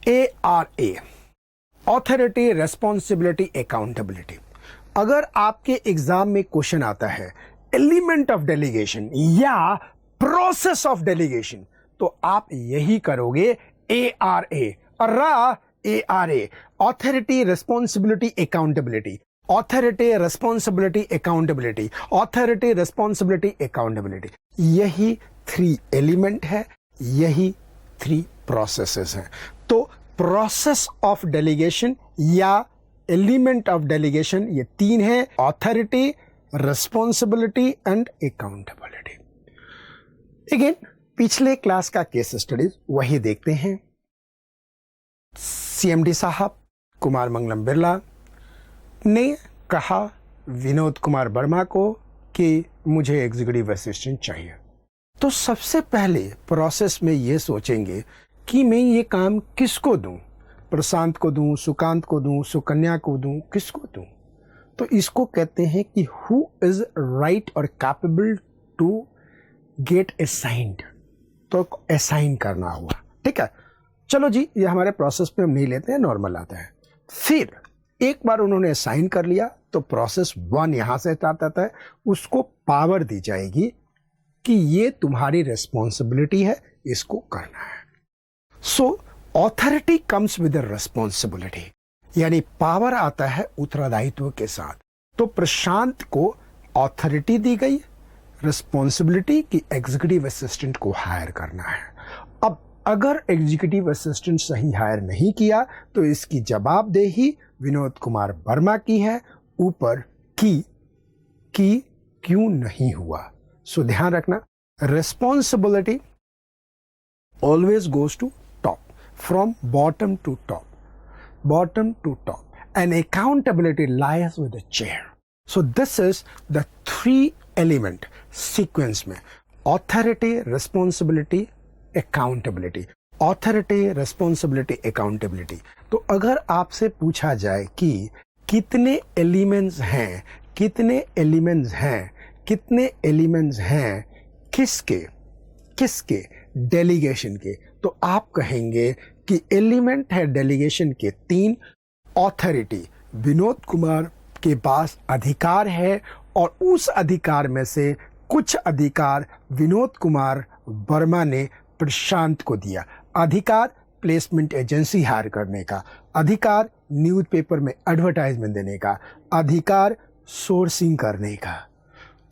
ARA, authority, responsibility, accountability. अगर आपके exam में क्वेश्चन आता है एलिमेंट ऑफ डेलीगेशन या प्रोसेस ऑफ डेलीगेशन, तो आप यही करोगे ARA। ARA, authority, responsibility, accountability, authority, responsibility, accountability, authority, responsibility, accountability. यही 3 एलिमेंट है, यही 3 प्रोसेसेस हैं। तो प्रोसेस ऑफ डेलीगेशन या एलिमेंट ऑफ डेलीगेशन ये 3 है, authority, responsibility and accountability. Again पिछले क्लास का केस स्टडीज वही देखते हैं। CMD साहब कुमार मंगलम बिरला ने कहा विनोद कुमार वर्मा को कि मुझे एग्जीक्यूटिव असिस्टेंट चाहिए। तो सबसे पहले प्रोसेस में ये सोचेंगे कि मैं ये काम किसको दूं, प्रशांत को दूं, सुकांत को दूं, सुकन्या को दूं, किसको दूं। तो इसको कहते हैं कि हु इज राइट और कैपेबल टू गेट असाइंड। तो असाइन करना हुआ, ठीक है। चलो जी, ये हमारे प्रोसेस पे हम नहीं लेते हैं, नॉर्मल आता है। फिर एक बार उन्होंने असाइन कर लिया तो प्रोसेस 1 यहां से स्टार्ट आता है। उसको पावर दी जाएगी कि ये तुम्हारी रेस्पॉन्सिबिलिटी है, इसको करना है। So authority comes with responsibility, यानी पावर आता है उत्तरदायित्व के साथ। तो प्रशांत को ऑथोरिटी दी गई, रिस्पॉन्सिबिलिटी की एग्जीक्यूटिव असिस्टेंट को हायर करना है। अब अगर एग्जीक्यूटिव असिस्टेंट सही हायर नहीं किया तो इसकी जवाबदेही विनोद कुमार वर्मा की है, ऊपर की क्यों नहीं हुआ। सो ध्यान रखना, responsibility always goes to top, from bottom to top, bottom to top, and accountability lies with the chair. So this is the 3 element sequence में authority, responsibility, accountability, authority, responsibility, accountability। तो अगर आपसे पूछा जाए कि कितने एलिमेंट्स हैं, कितने एलिमेंट्स हैं, कितने एलिमेंट्स हैं किसके डेलीगेशन के, तो आप कहेंगे कि एलिमेंट है डेलीगेशन के 3। ऑथोरिटी, विनोद कुमार के पास अधिकार है और उस अधिकार में से कुछ अधिकार विनोद कुमार वर्मा ने प्रशांत को दिया। अधिकार प्लेसमेंट एजेंसी हायर करने का, अधिकार न्यूज़पेपर में एडवर्टाइजमेंट देने का, अधिकार सोर्सिंग करने का,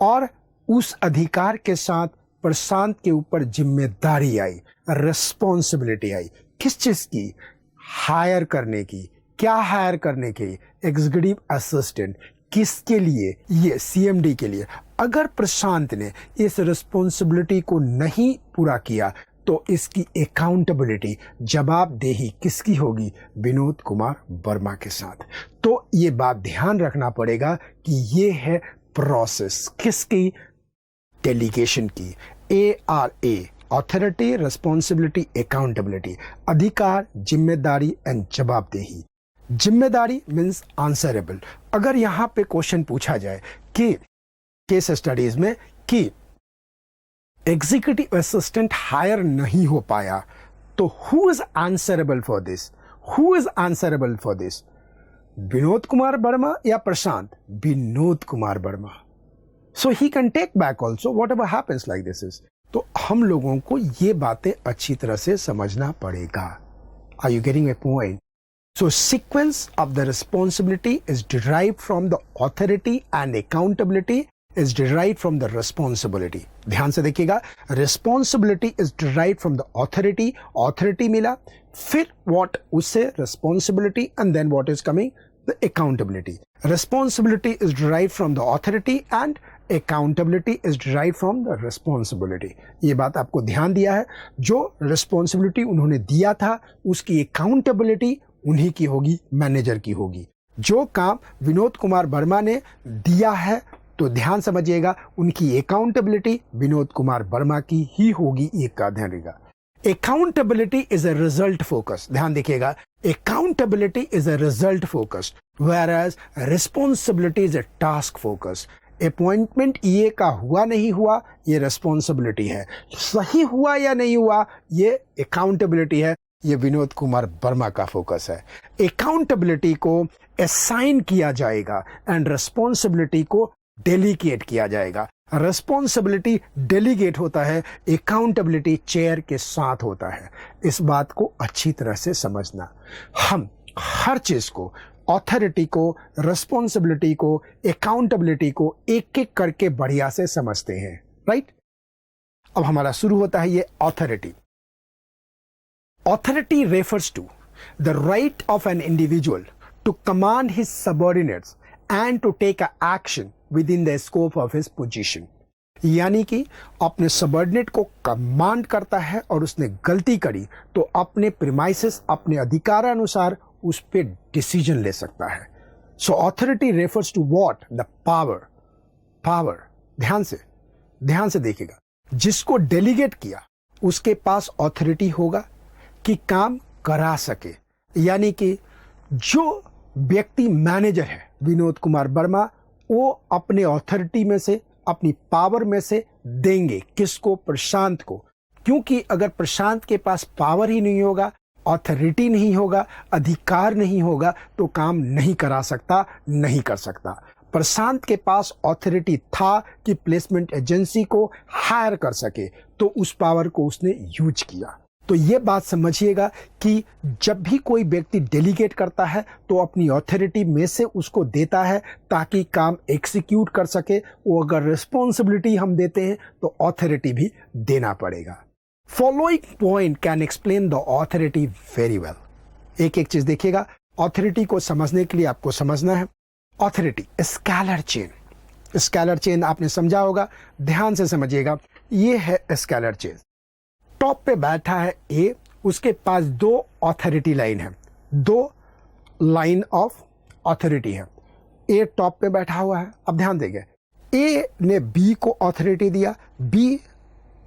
और उस अधिकार के साथ प्रशांत के ऊपर जिम्मेदारी आई, रिस्पॉन्सिबिलिटी आई। किस चीज की? हायर करने की। क्या हायर करने की? Executive assistant. किसके लिए? ये CMD के लिए। अगर प्रशांत ने इस रिस्पॉन्सिबिलिटी को नहीं पूरा किया तो इसकी अकाउंटेबिलिटी, जवाबदेही किसकी होगी? विनोद कुमार वर्मा के साथ। तो ये बात ध्यान रखना पड़ेगा कि ये है प्रोसेस किसकी? डेलीगेशन की। ARA, authority, responsibility, accountability. अधिकार, जिम्मेदारी एंड जवाबदेही। जिम्मेदारी मीन्स आंसरेबल। अगर यहां पे क्वेश्चन पूछा जाए कि केस स्टडीज में कि एग्जीक्यूटिव असिस्टेंट हायर नहीं हो पाया, तो who is answerable for this? Who is answerable for this? Vinod Kumar Verma या Prashant? Vinod Kumar Verma. So he can take back also whatever happens like this is. तो हम लोगों को ये बातें अच्छी तरह से समझना पड़ेगा। Are you getting a point? So sequence of the responsibility is derived from the authority and accountability is derived from the responsibility. ध्यान से देखिएगा, responsibility is derived from the authority, authority मिला, फिर व्हाट? उससे responsibility, and then what is coming? The accountability. Responsibility is derived from the authority and accountability is derived from the responsibility. ये बात आपको ध्यान दिया है। जो रिस्पॉन्सिबिलिटी उन्होंने दिया था उसकी अकाउंटेबिलिटी उन्हीं की होगी, मैनेजर की होगी। जो काम विनोद कुमार वर्मा ने दिया है तो ध्यान समझिएगा, उनकी अकाउंटेबिलिटी विनोद कुमार वर्मा की ही होगी। ये का ध्यान रहेगा। Accountability is a result focus. ध्यान देखिएगा, accountability is a result focus, whereas responsibility is a task focus। Appointment ये का हुआ नहीं हुआ ये रिस्पॉन्सिबिलिटी है, सही हुआ या नहीं हुआ ये अकाउंटेबिलिटी है। ये विनोद कुमार वर्मा का फोकस है। अकाउंटेबिलिटी को असाइन किया जाएगा एंड रिस्पॉन्सिबिलिटी को डेलीगेट किया जाएगा। रिस्पॉन्सिबिलिटी डेलीगेट होता है, अकाउंटेबिलिटी चेयर के साथ होता है। इस बात को अच्छी तरह से समझना। हम हर चीज को, ऑथोरिटी को, रिस्पॉन्सिबिलिटी को, अकाउंटेबिलिटी को एक एक करके बढ़िया से समझते हैं, राइट। अब हमारा शुरू होता है ये authority. Authority refers to the right of an individual to command his subordinates and to take a action within the scope of his position. यानी कि अपने सबऑर्डिनेट को कमांड करता है और उसने गलती करी तो अपने प्रीमाइसेस, अपने अधिकारानुसार उस पर डिसीजन ले सकता है। So authority refers to what? The power. Power, ध्यान से देखिएगा, जिसको डेलीगेट किया उसके पास ऑथोरिटी होगा कि काम करा सके। यानी कि जो व्यक्ति मैनेजर है विनोद कुमार वर्मा, वो अपने ऑथोरिटी में से, अपनी पावर में से देंगे किसको? प्रशांत को। क्योंकि अगर प्रशांत के पास पावर ही नहीं होगा, ऑथोरिटी नहीं होगा, अधिकार नहीं होगा, तो काम नहीं करा सकता, नहीं कर सकता। प्रशांत के पास ऑथोरिटी था कि प्लेसमेंट एजेंसी को हायर कर सके, तो उस पावर को उसने यूज किया। तो ये बात समझिएगा कि जब भी कोई व्यक्ति डेलीगेट करता है तो अपनी ऑथोरिटी में से उसको देता है ताकि काम एग्जीक्यूट कर सके। वो अगर रिस्पॉन्सिबिलिटी हम देते हैं तो ऑथोरिटी भी देना पड़ेगा। Following point can explain the authority very well. एक एक चीज देखिएगा। ऑथोरिटी को समझने के लिए आपको समझना है authority scalar chain. Scalar chain आपने समझा होगा, ध्यान से समझिएगा। ये है स्केलर चेन। टॉप पे बैठा है ए, उसके पास दो ऑथोरिटी लाइन है, दो लाइन ऑफ ऑथोरिटी है। ए टॉप पे बैठा हुआ है। अब ध्यान देंगे, ए ने बी को ऑथोरिटी दिया, बी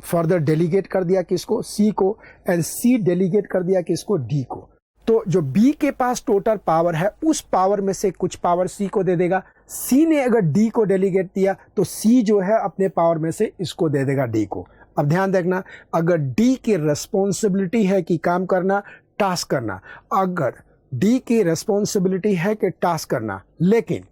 फर्दर डेलीगेट कर दिया किसको? सी को, एंड सी डेलीगेट कर दिया किसको? डी को। तो जो बी के पास टोटल पावर है, उस पावर में से कुछ पावर सी को दे देगा। सी ने अगर डी को डेलीगेट दिया तो सी जो है अपने पावर में से इसको दे देगा डी को। अब ध्यान देखना, अगर डी की रिस्पॉन्सिबिलिटी है कि काम करना, टास्क करना, अगर डी की रिस्पॉन्सिबिलिटी है कि टास्क करना, लेकिन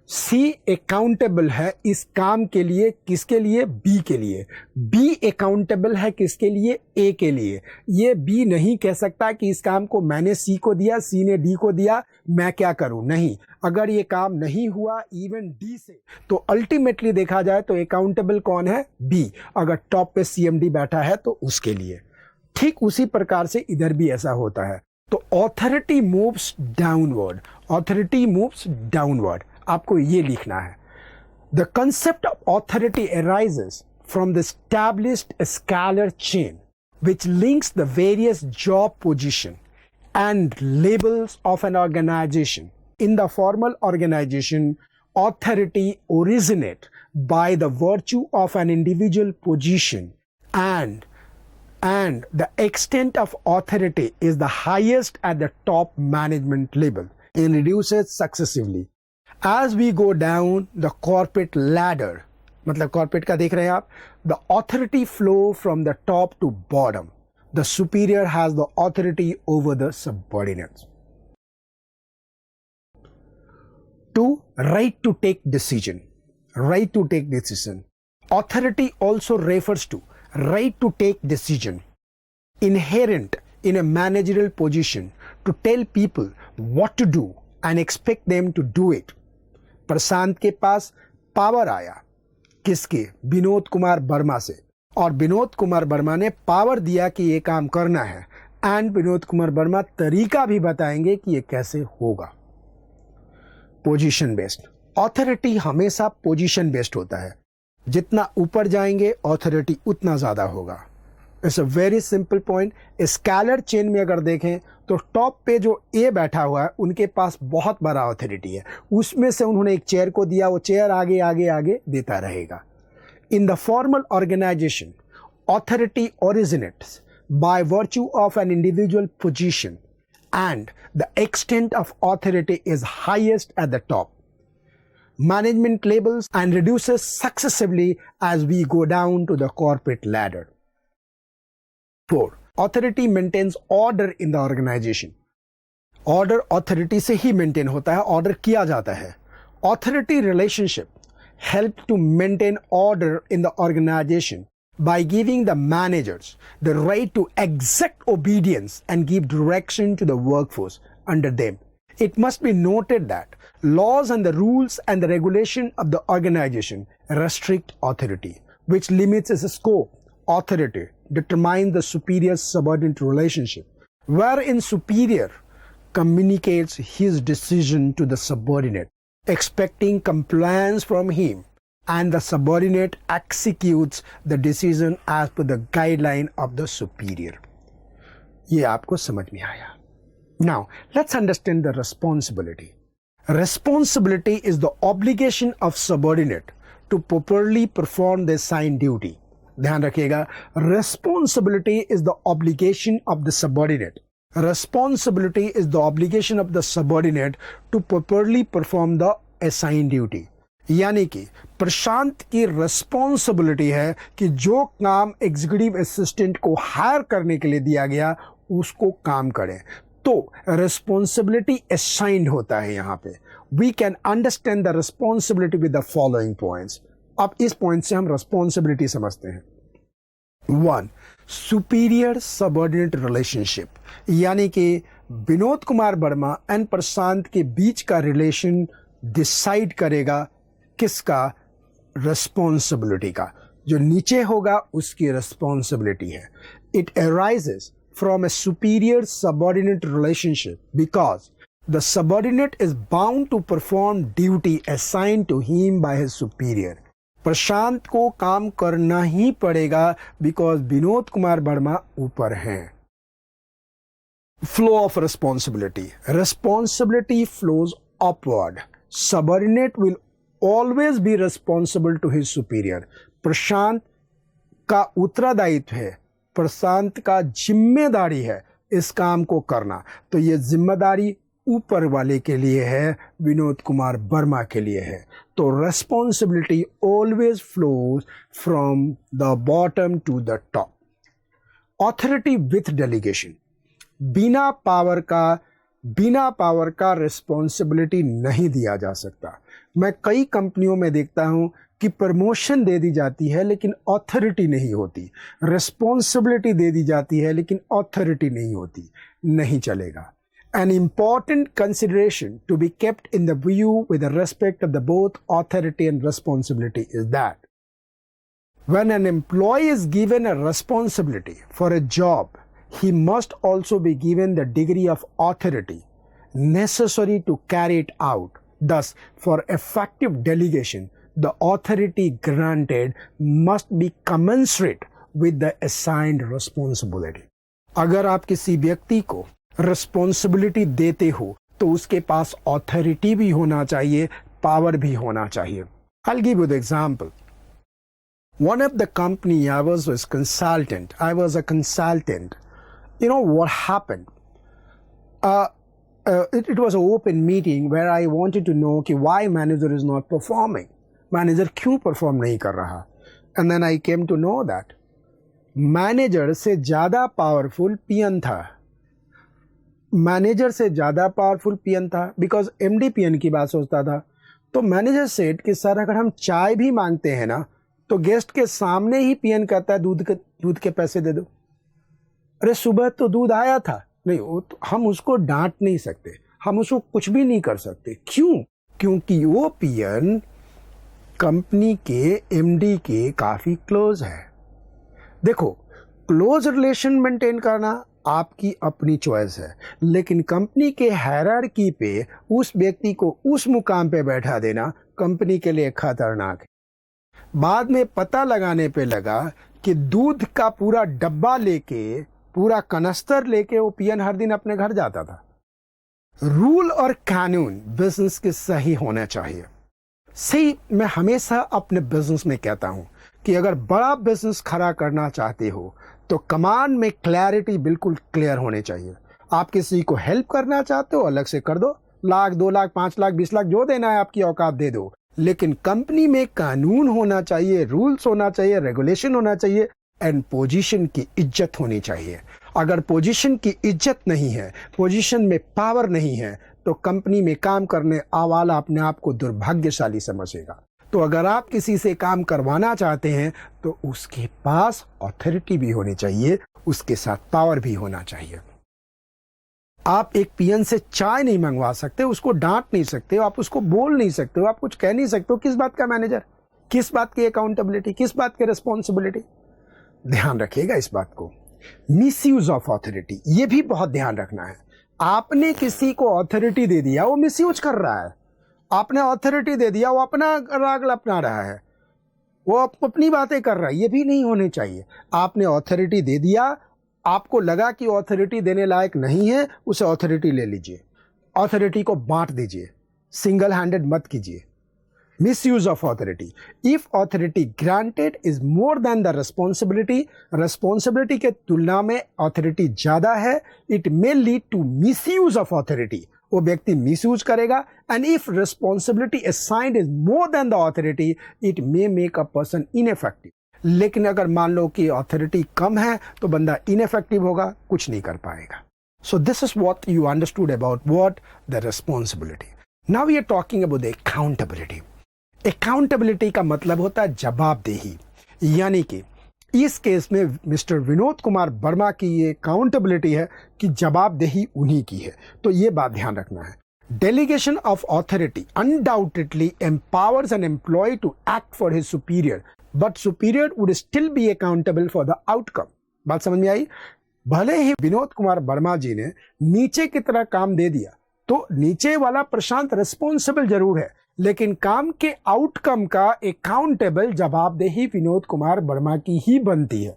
सी अकाउंटेबल है इस काम के लिए, किसके लिए? बी के लिए। बी अकाउंटेबल है किसके लिए? ए के लिए। ये बी नहीं कह सकता कि इस काम को मैंने सी को दिया, सी ने डी को दिया, मैं क्या करूं? नहीं। अगर ये काम नहीं हुआ इवन डी से, तो अल्टीमेटली देखा जाए तो अकाउंटेबल कौन है? बी। अगर टॉप पे सीएमडी बैठा है तो उसके लिए। ठीक उसी प्रकार से इधर भी ऐसा होता है। तो authority moves downward. Authority moves downward, आपको ये लिखना है। The concept of authority arises from the established scalar chain which links the various job position and labels of an organization. In the formal organization, authority originates by the virtue of an individual position and the extent of authority is the highest at the top management level and reduces successively as we go down the corporate ladder. मतलब corporate का देख रहे हैं आप। The authority flow from the top to bottom. The superior has the authority over the subordinates. 2. Right to take decision. Right to take decision. Authority also refers to right to take decision inherent in a managerial position to tell people what to do and expect them to do it. प्रशांत के पास power आया किसके? विनोद कुमार वर्मा से, और विनोद कुमार वर्मा ने power दिया कि ये काम करना है, एंड विनोद कुमार वर्मा तरीका भी बताएंगे कि ये कैसे होगा। Position based. ऑथोरिटी हमेशा पोजीशन बेस्ड होता है। जितना ऊपर जाएंगे ऑथोरिटी उतना ज्यादा होगा। It's a very simple point. Scalar chain में अगर देखें तो टॉप पे जो ए बैठा हुआ है उनके पास बहुत बड़ा ऑथोरिटी है, उसमें से उन्होंने एक चेयर को दिया, वो चेयर आगे आगे आगे देता रहेगा। In the formal organisation, authority originates by virtue of an individual position and the extent of authority is highest at the top management labels and reduces successively as we go down to the corporate ladder. 4. Authority maintains order in the organization. Order authority से ही maintain होता है, order किया जाता है. Authority relationship help to maintain order in the organization by giving the managers the right to exact obedience and give direction to the workforce under them. It must be noted that laws and the rules and the regulation of the organization restrict authority, which limits its scope. Authority determines the superior-subordinate relationship, wherein superior communicates his decision to the subordinate, expecting compliance from him, and the subordinate executes the decision as per the guideline of the superior. ये आपको समझ में आया? Now, let's understand the responsibility. Responsibility is the obligation of subordinate to properly perform the assigned duty. ध्यान रखिएगा, responsibility is the obligation of the subordinate. Responsibility is the obligation of the subordinate to properly perform the assigned duty. यानी कि प्रशांत की responsibility है कि जो काम executive assistant को हायर करने के लिए दिया गया उसको काम करें. तो रिस्पॉन्सिबिलिटी असाइंड होता है. यहां पे we can understand the responsibility with the following points. अब इस पॉइंट से हम रिस्पॉन्सिबिलिटी समझते हैं. 1. सुपीरियर सबऑर्डिनेट रिलेशनशिप, यानी कि विनोद कुमार वर्मा एंड प्रशांत के बीच का रिलेशन डिसाइड करेगा किसका? रिस्पॉन्सिबिलिटी का. जो नीचे होगा उसकी रिस्पॉन्सिबिलिटी है. It arises from a superior subordinate relationship because the subordinate is bound to perform duty assigned to him by his superior. प्रशांत को काम करना ही पड़ेगा because विनोद कुमार वर्मा ऊपर हैं. Flow of responsibility. Responsibility flows upward. Subordinate will always be responsible to his superior. प्रशांत का उत्तरदायित्व है, प्रशांत का जिम्मेदारी है इस काम को करना. तो ये जिम्मेदारी ऊपर वाले के लिए है, विनोद कुमार वर्मा के लिए है. तो responsibility always flows from the bottom to the top. Authority with delegation. बिना पावर का रिस्पॉन्सिबिलिटी नहीं दिया जा सकता. मैं कई कंपनियों में देखता हूं कि प्रमोशन दे दी जाती है लेकिन ऑथोरिटी नहीं होती. रिस्पॉन्सिबिलिटी दे दी जाती है लेकिन ऑथोरिटी नहीं होती. नहीं चलेगा. An important consideration to be kept in the view with the respect of the both authority and responsibility is that when an employee is given a responsibility for a job, he must also be given the degree of authority necessary to carry it out. Thus, for effective delegation, the authority granted must be commensurate with the assigned responsibility. अगर आप किसी व्यक्ति को responsibility देते हो तो उसके पास authority भी होना चाहिए, पावर भी होना चाहिए. I'll give you the example. One of the company I was a consultant. You know what happened? It was an open meeting where I wanted to know कि why manager is not performing. Manager क्यों perform नहीं कर रहा? And then I came to know that manager से ज़्यादा powerful PN था. Manager से ज़्यादा पावरफुल पीएन था बिकॉज एमडी पीएन की बात सोचता था. तो मैनेजर सेठ कि सर अगर हम चाय भी मांगते हैं ना तो गेस्ट के सामने ही पीएन कहता है दूध के पैसे दे दो. अरे सुबह तो दूध आया था. नहीं, तो हम उसको डांट नहीं सकते, हम उसको कुछ भी नहीं कर सकते. क्यों? क्योंकि वो पीएन कंपनी के एमडी के काफ़ी क्लोज है. देखो, क्लोज रिलेशन मेंटेन करना आपकी अपनी चॉइस है, लेकिन कंपनी के हायरार्की पे उस व्यक्ति को उस मुकाम पे बैठा देना कंपनी के लिए खतरनाक है. बाद में पता लगाने पे लगा कि दूध का पूरा डब्बा लेके, पूरा कनस्तर लेके वो पीएन हर दिन अपने घर जाता था. रूल और कानून बिजनेस के सही होना चाहिए. सही, मैं हमेशा अपने बिजनेस में कहता हूं कि अगर बड़ा बिजनेस खड़ा करना चाहते हो तो कमांड में क्लैरिटी बिल्कुल क्लियर होने चाहिए. आप किसी को हेल्प करना चाहते हो अलग से कर दो, लाख 2 लाख 5 लाख 20 लाख जो देना है आपकी औकात दे दो, लेकिन कंपनी में कानून होना चाहिए, रूल्स होना चाहिए, रेगुलेशन होना चाहिए एंड पोजीशन की इज्जत होनी चाहिए. अगर पोजीशन की इज्जत नहीं है, पोजीशन में पावर नहीं है, तो कंपनी में काम करने वाला अपने आप को दुर्भाग्यशाली समझेगा। तो अगर आप किसी से काम करवाना चाहते हैं तो उसके पास अथॉरिटी भी होनी चाहिए, उसके साथ पावर भी होना चाहिए। आप एक पीएन से चाय नहीं मंगवा सकते, उसको डांट नहीं सकते हो, आप उसको बोल नहीं सकते हो, आप कुछ कह नहीं सकते हो। किस बात का मैनेजर, किस बात की अकाउंटेबिलिटी, किस बात की रिस्पॉन्सिबिलिटी? ध्यान रखिएगा इस बात को। मिसयूज ऑफ अथॉरिटी, ये भी बहुत ध्यान रखना है। आपने किसी को अथॉरिटी दे दिया, वो मिसयूज कर रहा है। आपने अथॉरिटी दे दिया, वो अपना राग अपना रहा है, वो अपनी बातें कर रहा है। ये भी नहीं होने चाहिए। आपने अथॉरिटी दे दिया, आपको लगा कि अथॉरिटी देने लायक नहीं है, उसे अथॉरिटी ले लीजिए, अथॉरिटी को बांट दीजिए, सिंगल हैंडेड मत कीजिए। misuse of authority. If authority granted is more than the responsibility के तुलना में authority ज़्यादा है, it may lead to misuse of authority. वो व्यक्ति misuse करेगा, and if responsibility assigned is more than the authority, it may make a person ineffective. लेकिन अगर मान लो कि authority कम है तो बंदा ineffective होगा, कुछ नहीं कर पाएगा। So this is what you understood about what the responsibility. Now we are talking about the accountability. Accountability का मतलब होता है जवाबदेही, यानी कि इस केस में मिस्टर विनोद कुमार वर्मा की ये अकाउंटेबिलिटी है कि जवाबदेही उन्हीं की है। तो ये बात ध्यान रखना है। Delegation of authority undoubtedly empowers an employee to act for his superior, but superior would still be accountable for the outcome. बात समझ में आई? भले ही विनोद कुमार वर्मा जी ने नीचे की तरह काम दे दिया, तो नीचे वाला प्रशांत रिस्पॉन्सिबल जरूर है, लेकिन काम के आउटकम का अकाउंटेबल जवाबदेही विनोद कुमार वर्मा की ही बनती है।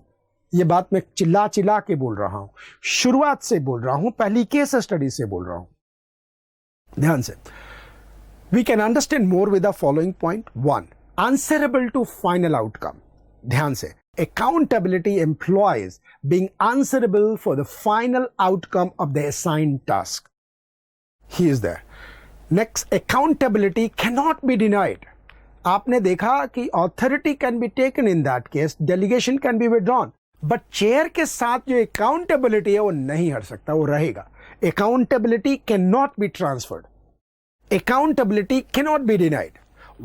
यह बात मैं चिल्ला चिल्ला के बोल रहा हूं, शुरुआत से बोल रहा हूं, पहली केस स्टडी से बोल रहा हूं। ध्यान से, we can understand more with the following point. 1, answerable to final outcome. ध्यान से, accountability employees being answerable for the final outcome of the assigned task. He is there. Next, accountability cannot be denied. आपने देखा कि authority can be taken in that case, delegation can be withdrawn, but chair के साथ जो accountability है वो नहीं हट सकता, वो रहेगा। Accountability cannot be transferred. Accountability cannot be denied.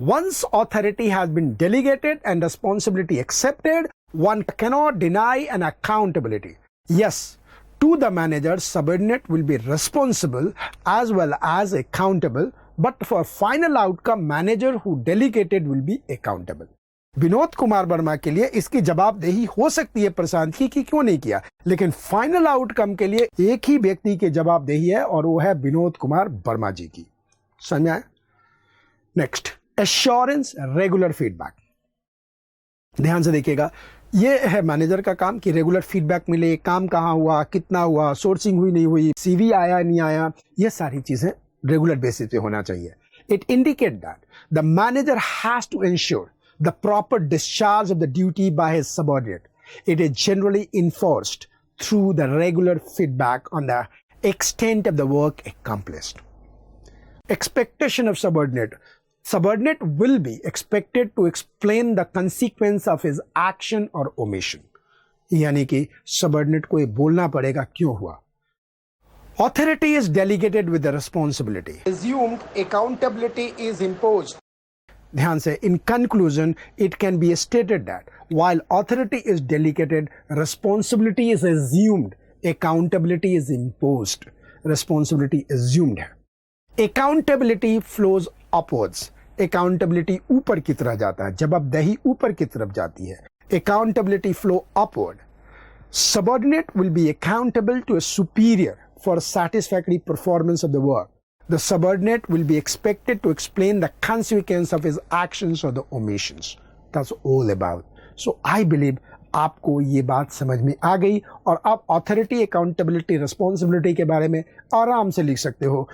Once authority has been delegated and responsibility accepted, one cannot deny an accountability. Yes, to the manager, subordinate will be responsible as well as accountable, but for final outcome, manager who delegated will be accountable. Vinod Kumar Verma के लिए इसकी जवाबदेही हो सकती है प्रशांत की कि क्यों नहीं किया, लेकिन फाइनल आउटकम के लिए एक ही व्यक्ति की जवाबदेही है और वो है विनोद कुमार वर्मा जी की। समझ आया? Next, assurance regular feedback. ध्यान से देखिएगा, ये है मैनेजर का काम कि रेगुलर फीडबैक मिले, काम कहाँ हुआ, कितना हुआ, सोर्सिंग हुई नहीं हुई, सीवी आया नहीं आया, ये सारी चीजें रेगुलर बेसिस पे होना चाहिए। It indicate that the manager has to ensure the proper discharge of the duty by his subordinate. It is generally enforced through the regular feedback on the extent of the work accomplished. Expectation of subordinate. Subordinate will be expected to explain the consequence of his action or omission. यानी कि subordinate को ये बोलना पड़ेगा क्यों हुआ. Authority is delegated with the responsibility. Assumed accountability is imposed. ध्यान से, in conclusion, it can be stated that while authority is delegated, responsibility is assumed, accountability is imposed. Responsibility assumed है. Accountability flows upwards. Accountability ऊपर की तरफ जाता है, जवाबदेही ऊपर की तरफ जाती है. Accountability flow upward. Subordinate will be accountable to a superior for satisfactory performance of the work. The subordinate will be expected to explain the consequence of his actions or the omissions. That's all about. So I believe आपको ये बात समझ में आ गई और आप authority, accountability, responsibility के बारे में आराम से लिख सकते हो.